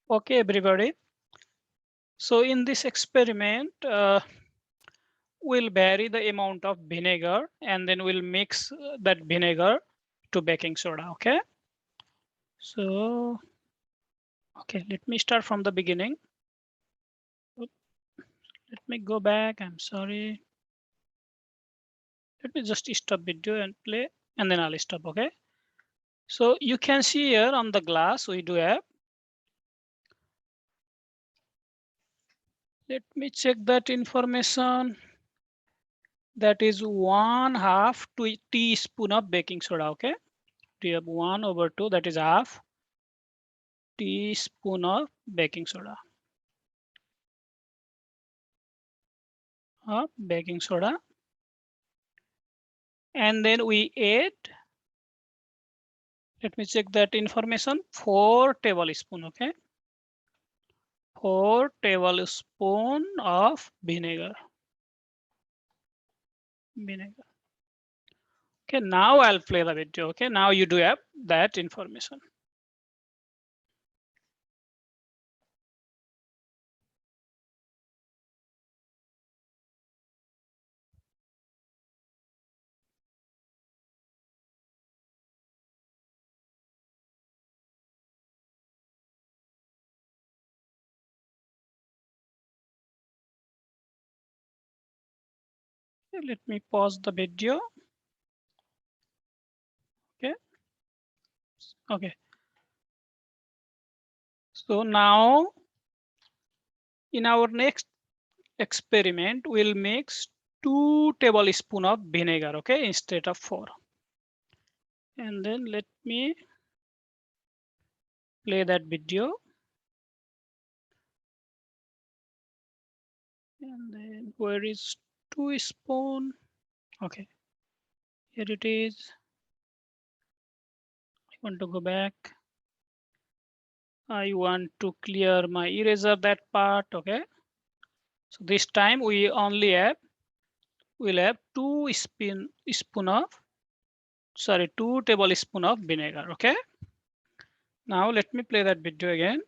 Okay, everybody. So in this experiment, we'll vary the amount of vinegar and then we'll mix that vinegar to baking soda. Okay. So, okay, let me start from the beginning. Let me go back. I'm sorry. Let me just stop video and play and then I'll stop. Okay. So you can see here on the glass, we do have. Let me check that information. That is 1/2 teaspoon of baking soda. Okay. We have 1/2, that is half teaspoon of baking soda. Baking soda. And then we add, let me check that information, 4 tablespoon. Okay. 4 tablespoon of vinegar. Okay, now I'll play the video. Okay, now you do have that information. Okay, let me pause the video. Okay. Okay. So now in our next experiment, we'll mix 2 tablespoons of vinegar, okay, instead of 4. And then let me play that video. And then where is 2 spoon? Okay, here it is. I want to go back. I want to clear my eraser that part. Okay. So this time we only have, we'll have 2 tablespoon of vinegar. Okay. Now let me play that video again.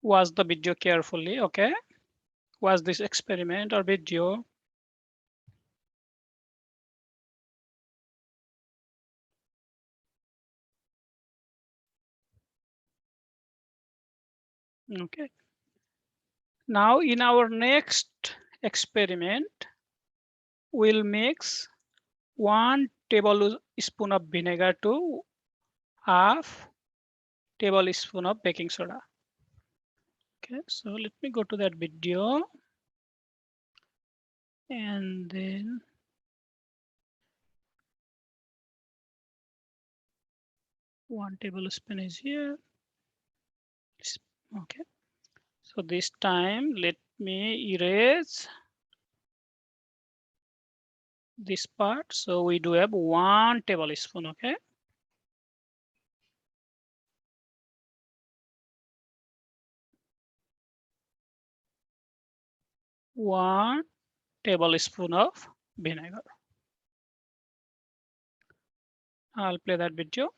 Watch the video carefully. Okay. Watch this experiment or video. Okay. Now in our next experiment, we'll mix 1 tablespoon of vinegar to half tablespoon of baking soda. Okay, so let me go to that video. And then one tablespoon is here. Okay, so this time let me erase this part. So we do have 1 tablespoon. Okay. One tablespoon of vinegar. I'll play that video.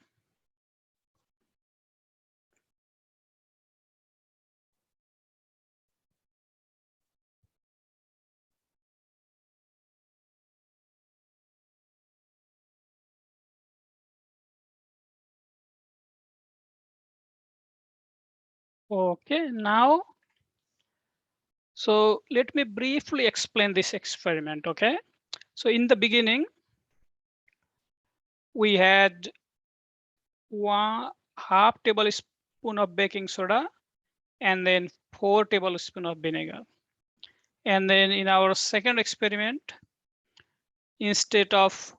Okay, now, so let me briefly explain this experiment. Okay, so in the beginning, we had 1/2 tablespoon of baking soda and then 4 tablespoons of vinegar. And then in our second experiment, instead of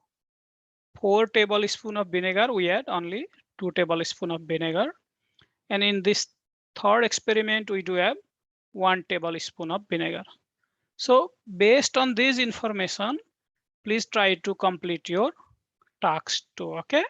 4 tablespoons of vinegar, we had only 2 tablespoons of vinegar. And in this third experiment, we do have 1 tablespoon of vinegar. So based on this information, please try to complete your task too. Okay.